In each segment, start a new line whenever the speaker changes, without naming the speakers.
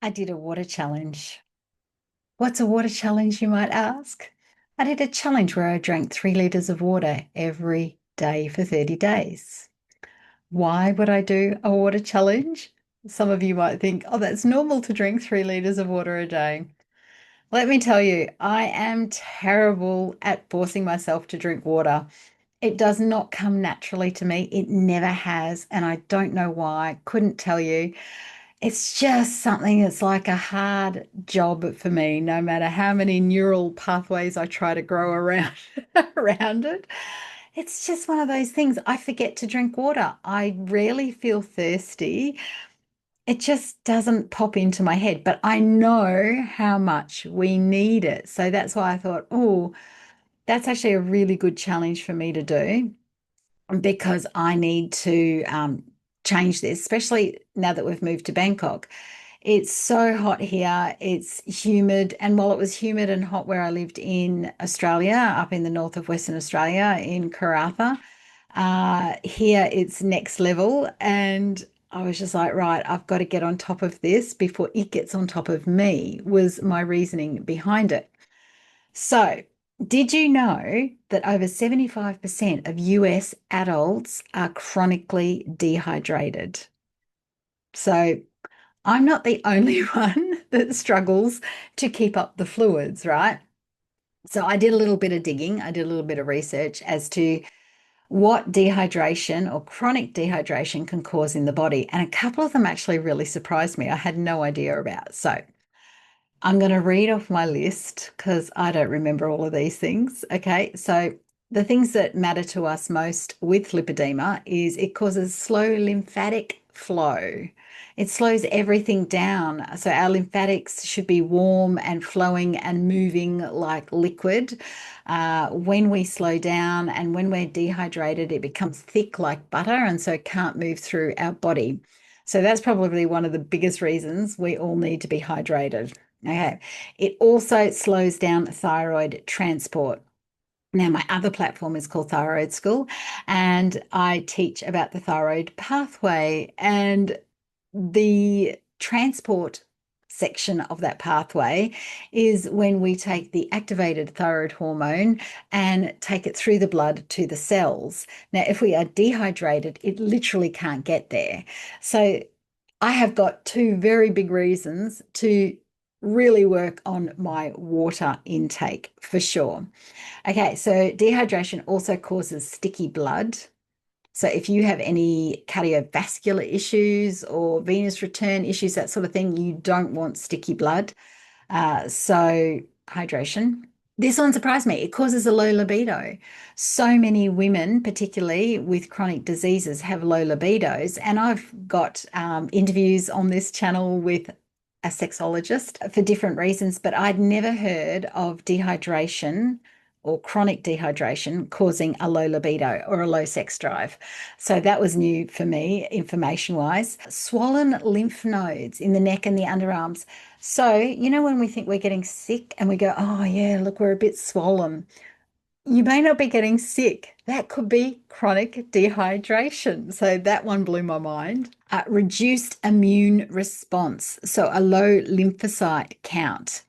I did a water challenge. What's a water challenge, you might ask? I did a challenge where I drank 3 liters of water every day for 30 days. Why would I do a water challenge? Some of you might think, oh, that's normal to drink 3 liters of water a day. Let me tell you, I am terrible at forcing myself to drink water. It does not come naturally to me. It never has, and I don't know why. Couldn't tell you. It's just something that's like a hard job for me, no matter how many neural pathways I try to grow around around it. It's just one of those things. I forget to drink water. I rarely feel thirsty. It just doesn't pop into my head, but I know how much we need it. So that's why I thought, oh, that's actually a really good challenge for me to do because I need to change this, especially now that we've moved to Bangkok. It's so hot here. It's humid. And while it was humid and hot where I lived in Australia, up in the north of Western Australia in Karratha, here it's next level. And I was just like, right, I've got to get on top of this before it gets on top of me, was my reasoning behind it. So, did you know that over 75% of US adults are chronically dehydrated? So, I'm not the only one that struggles to keep up the fluids, right? So I did a little bit of digging, I did a little bit of research as to what dehydration or chronic dehydration can cause in the body. And a couple of them actually really surprised me. I had no idea about. So I'm going to read off my list because I don't remember all of these things. Okay. So the things that matter to us most with lipedema is it causes slow lymphatic flow. It slows everything down. So our lymphatics should be warm and flowing and moving like liquid. When we slow down and when we're dehydrated, it becomes thick like butter and so it can't move through our body. So that's probably one of the biggest reasons we all need to be hydrated. Okay. It also slows down thyroid transport. Now, my other platform is called Thyroid School, and I teach about the thyroid pathway and the transport section of that pathway is when we take the activated thyroid hormone and take it through the blood to the cells. Now, if we are dehydrated, it literally can't get there. So I have got two very big reasons to really work on my water intake for sure. Okay, so dehydration also causes sticky blood. So if you have any cardiovascular issues or venous return issues, that sort of thing, you don't want sticky blood. So hydration. This one surprised me. It causes a low libido. So many women, particularly with chronic diseases, have low libidos. And I've got interviews on this channel with a sexologist for different reasons, but I'd never heard of dehydration or chronic dehydration causing a low libido or a low sex drive. So that was new for me, information wise. Swollen lymph nodes in the neck and the underarms. So, when we think we're getting sick and we go, oh, yeah, look, we're a bit swollen. You may not be getting sick. That could be chronic dehydration. So that one blew my mind. Reduced immune response. So a low lymphocyte count.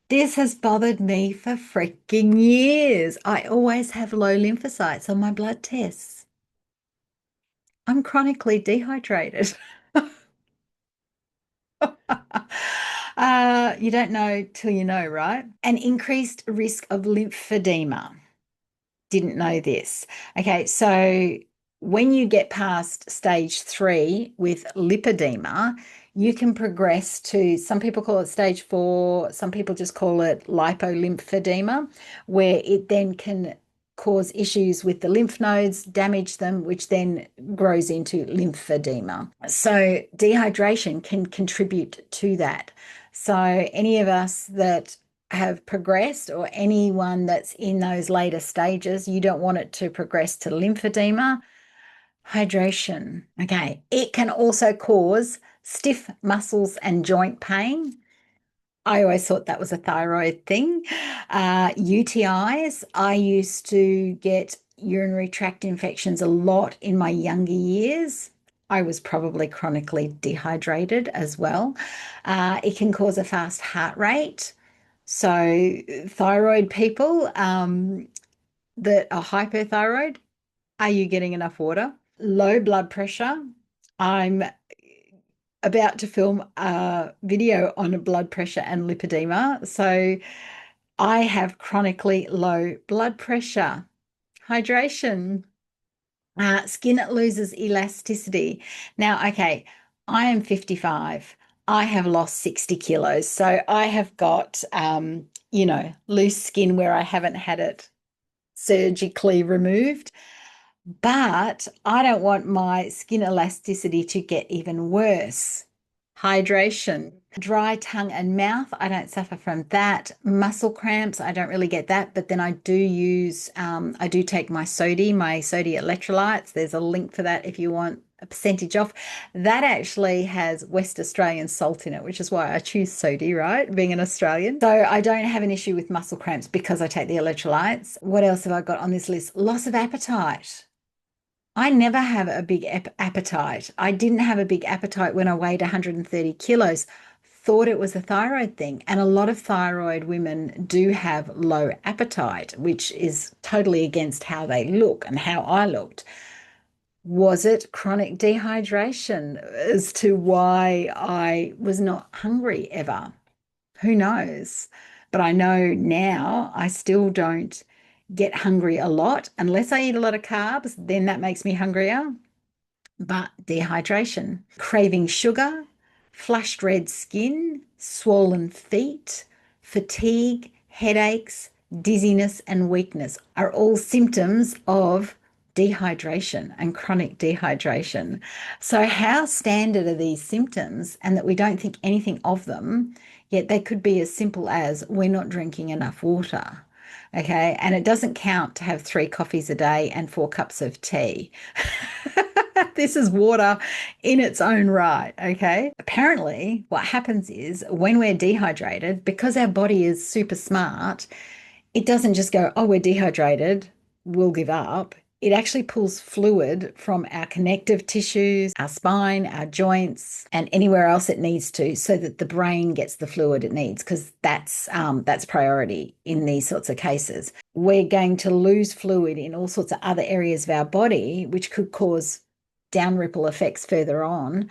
This has bothered me for freaking years. I always have low lymphocytes on my blood tests. I'm chronically dehydrated. You don't know till you know, right? An increased risk of lymphedema. Didn't know this. Okay, so when you get past stage 3 with lipedema, you can progress to, some people call it stage 4, some people just call it lipolymphedema, where it then can cause issues with the lymph nodes, damage them, which then grows into lymphedema. So dehydration can contribute to that. So any of us that have progressed or anyone that's in those later stages, you don't want it to progress to lymphedema. Hydration. Okay. It can also cause stiff muscles and joint pain. I always thought that was a thyroid thing. UTIs. I used to get urinary tract infections a lot in my younger years. I was probably chronically dehydrated as well. It can cause a fast heart rate. So, thyroid people that are hypothyroid, are you getting enough water? Low blood pressure. I'm about to film a video on blood pressure and lipedema. So, I have chronically low blood pressure. Hydration. Skin loses elasticity. Now, okay, I am 55. I have lost 60 kilos. So I have got, loose skin where I haven't had it surgically removed. But I don't want my skin elasticity to get even worse. Hydration, dry tongue and mouth. I don't suffer from that. Muscle cramps. I don't really get that. But then I do take my sodium electrolytes. There's a link for that if you want a percentage off. That actually has West Australian salt in it, which is why I choose sodium, right? Being an Australian. So I don't have an issue with muscle cramps because I take the electrolytes. What else have I got on this list? Loss of appetite. I never have a big appetite. I didn't have a big appetite when I weighed 130 kilos. Thought it was a thyroid thing. And a lot of thyroid women do have low appetite, which is totally against how they look and how I looked. Was it chronic dehydration as to why I was not hungry ever? Who knows? But I know now I still don't get hungry a lot unless I eat a lot of carbs, then that makes me hungrier. But dehydration, craving sugar, flushed red skin, swollen feet, fatigue, headaches, dizziness, and weakness are all symptoms of dehydration and chronic dehydration. So, how standard are these symptoms, and that we don't think anything of them, yet they could be as simple as we're not drinking enough water. Okay. And it doesn't count to have 3 coffees a day and 4 cups of tea. This is water in its own right. Okay. Apparently, what happens is when we're dehydrated, because our body is super smart, it doesn't just go, oh, we're dehydrated, we'll give up. It actually pulls fluid from our connective tissues, our spine, our joints, and anywhere else it needs to, so that the brain gets the fluid it needs, because that's priority in these sorts of cases. We're going to lose fluid in all sorts of other areas of our body, which could cause down ripple effects further on,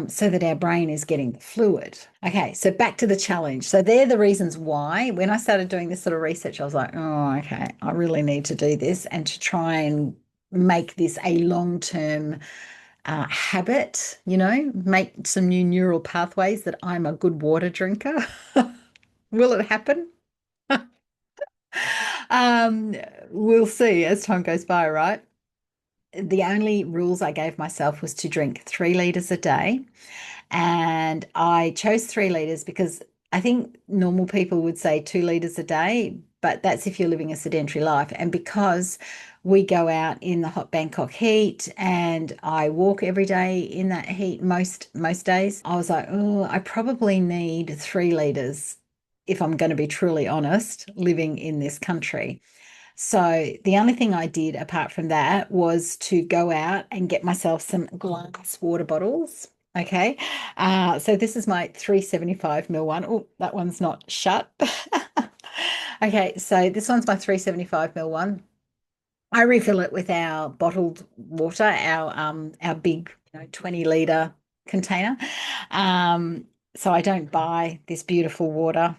so that our brain is getting the fluid. Okay, so back to the challenge. So they're the reasons why when I started doing this sort of research, I was like, oh, okay, I really need to do this and to try and make this a long-term habit, make some new neural pathways that I'm a good water drinker. Will it happen? Um, we'll see as time goes by, right? The only rules I gave myself was to drink 3 liters a day. And I chose 3 liters because I think normal people would say 2 liters a day, but that's if you're living a sedentary life. And because we go out in the hot Bangkok heat and I walk every day in that heat most days, I was like, oh, I probably need 3 liters if I'm going to be truly honest, living in this country. So the only thing I did apart from that was to go out and get myself some glass water bottles. Okay. So this is my 375 ml one. Oh, that one's not shut. Okay, so this one's my 375 ml one. I refill it with our bottled water, our big 20-liter container. So I don't buy this beautiful water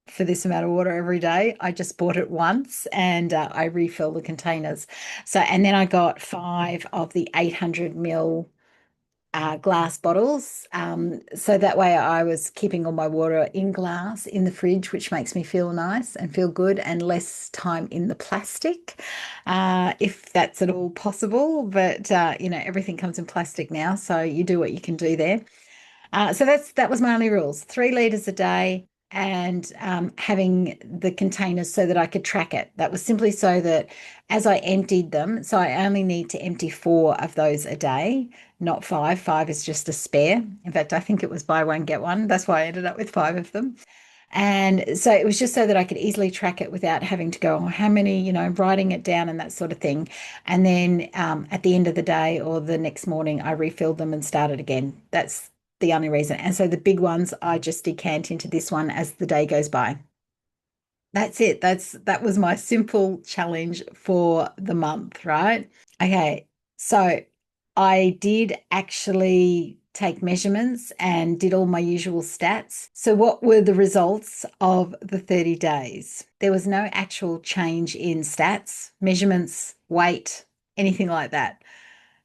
for this amount of water every day. I just bought it once and I refill the containers. So, and then I got 5 of the 800 ml glass bottles. So that way I was keeping all my water in glass in the fridge, which makes me feel nice and feel good, and less time in the plastic, if that's at all possible. But, everything comes in plastic now. So you do what you can do there. So that was my only rules: 3 liters a day, and having the containers so that I could track it. That was simply so that as I emptied them, so I only need to empty 4 of those a day, not 5. 5 is just a spare. In fact, I think it was buy one, get one. That's why I ended up with 5 of them. And so it was just so that I could easily track it without having to go, oh, how many, writing it down and that sort of thing. And then at the end of the day or the next morning, I refilled them and started again. That's the only reason. And so the big ones, I just decant into this one as the day goes by. That's it. That was my simple challenge for the month, right? Okay, so I did actually take measurements and did all my usual stats. So, what were the results of the 30 days? There was no actual change in stats, measurements, weight, anything like that.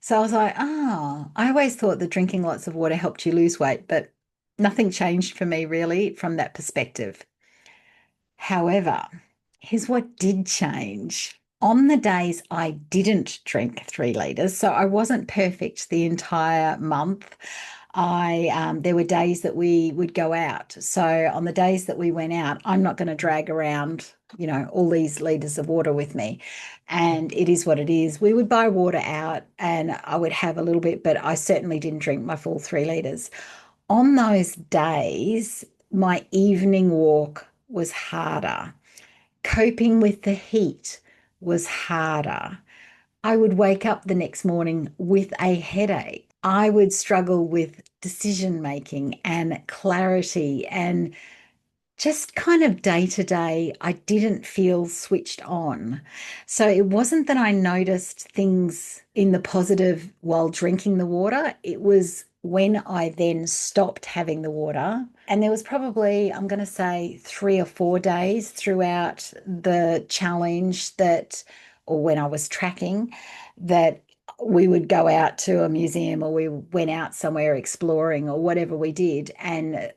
So, I was like, oh, I always thought that drinking lots of water helped you lose weight, but nothing changed for me really from that perspective. However, here's what did change. On the days I didn't drink 3 liters, so I wasn't perfect the entire month. I there were days that we would go out. So on the days that we went out, I'm not going to drag around, all these liters of water with me. And it is what it is. We would buy water out and I would have a little bit, but I certainly didn't drink my full 3 liters. On those days, my evening walk was harder. Coping with the heat was harder. I would wake up the next morning with a headache. I would struggle with decision making and clarity and just kind of day to day, I didn't feel switched on. So it wasn't that I noticed things in the positive while drinking the water. It was when I then stopped having the water. And there was probably, I'm going to say, 3 or 4 days throughout the challenge that, or when I was tracking, that we would go out to a museum or we went out somewhere exploring or whatever we did. And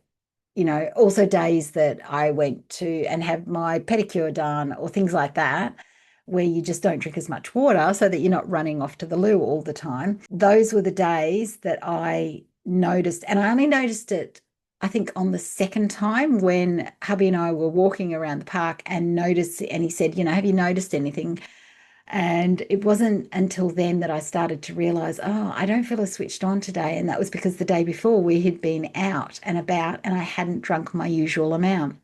also days that I went to and have my pedicure done or things like that, where you just don't drink as much water so that you're not running off to the loo all the time. Those were the days that I noticed, and I only noticed it, I think, on the second time when hubby and I were walking around the park and noticed, and he said, have you noticed anything? And it wasn't until then that I started to realize, oh, I don't feel as switched on today. And that was because the day before we had been out and about and I hadn't drunk my usual amount.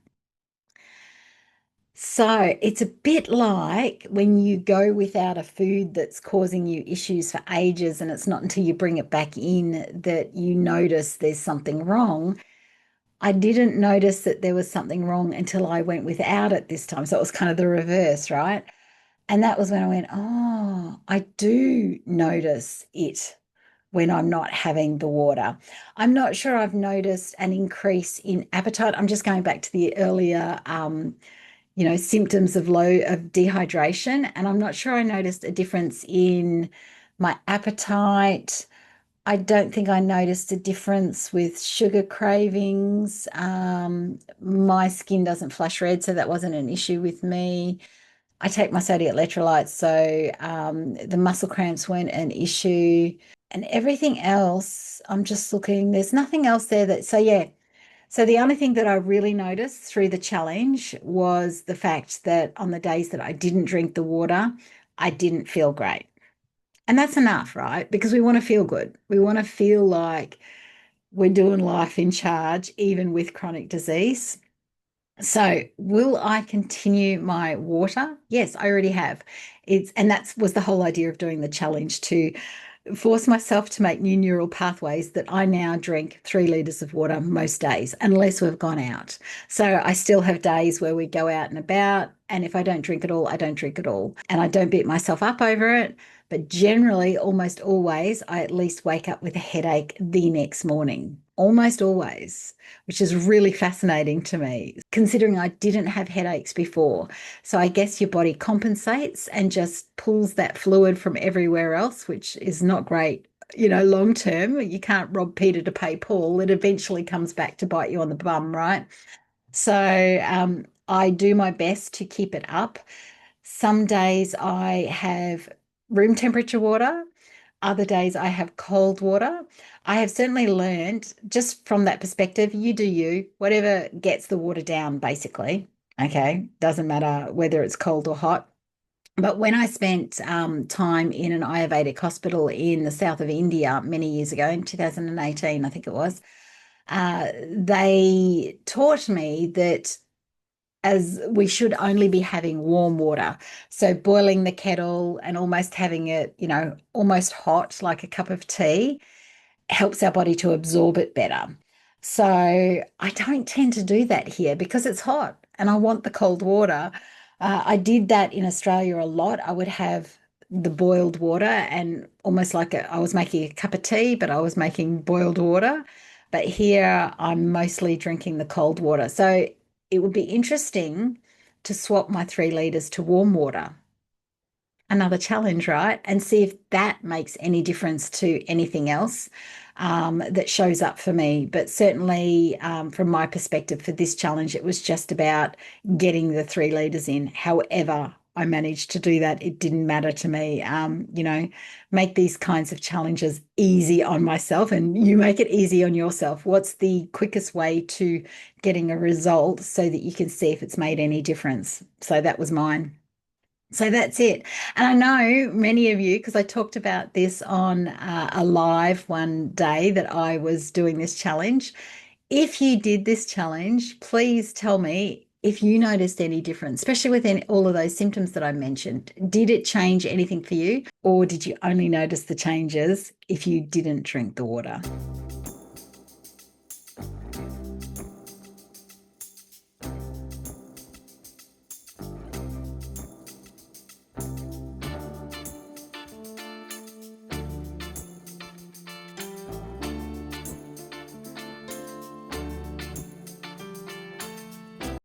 So it's a bit like when you go without a food that's causing you issues for ages, and it's not until you bring it back in that you notice there's something wrong. I didn't notice that there was something wrong until I went without it this time. So it was kind of the reverse, right? And that was when I went, oh, I do notice it when I'm not having the water. I'm not sure I've noticed an increase in appetite. I'm just going back to the earlier, symptoms of dehydration, and I'm not sure I noticed a difference in my appetite. I don't think I noticed a difference with sugar cravings. My skin doesn't flush red, so that wasn't an issue with me. I take my sodium electrolytes, so the muscle cramps weren't an issue. And everything else, I'm just looking, there's nothing else there that, so yeah. So the only thing that I really noticed through the challenge was the fact that on the days that I didn't drink the water, I didn't feel great. And that's enough, right? Because we want to feel good. We want to feel like we're doing life in charge, even with chronic disease. So, will I continue my water? Yes, I already have. And that was the whole idea of doing the challenge, to force myself to make new neural pathways that I now drink 3 liters of water most days, unless we've gone out. So I still have days where we go out and about. And if I don't drink at all, I don't drink at all. And I don't beat myself up over it. But generally, almost always, I at least wake up with a headache the next morning. Almost always, which is really fascinating to me, considering I didn't have headaches before. So I guess your body compensates and just pulls that fluid from everywhere else, which is not great, long term. You can't rob Peter to pay Paul. It eventually comes back to bite you on the bum, right? So I do my best to keep it up. Some days I have room temperature water. Other days I have cold water. I have certainly learned just from that perspective, you do you, whatever gets the water down, basically. Okay. Doesn't matter whether it's cold or hot. But when I spent time in an Ayurvedic hospital in the south of India many years ago, in 2018, I think it was, they taught me that as we should only be having warm water. So boiling the kettle and almost having it, almost hot, like a cup of tea, helps our body to absorb it better. So I don't tend to do that here because it's hot and I want the cold water. I did that in Australia a lot. I would have the boiled water and almost like I was making a cup of tea, but I was making boiled water. But here I'm mostly drinking the cold water. So it would be interesting to swap my 3 liters to warm water, another challenge, right? And see if that makes any difference to anything else that shows up for me. But certainly, from my perspective, for this challenge, it was just about getting the 3 liters in. However, I managed to do that. It didn't matter to me. Make these kinds of challenges easy on myself and you make it easy on yourself. What's the quickest way to getting a result so that you can see if it's made any difference? So that was mine. So that's it. And I know many of you, because I talked about this on a live one day that I was doing this challenge. If you did this challenge, please tell me if you noticed any difference, especially with all of those symptoms that I mentioned. Did it change anything for you, or did you only notice the changes if you didn't drink the water?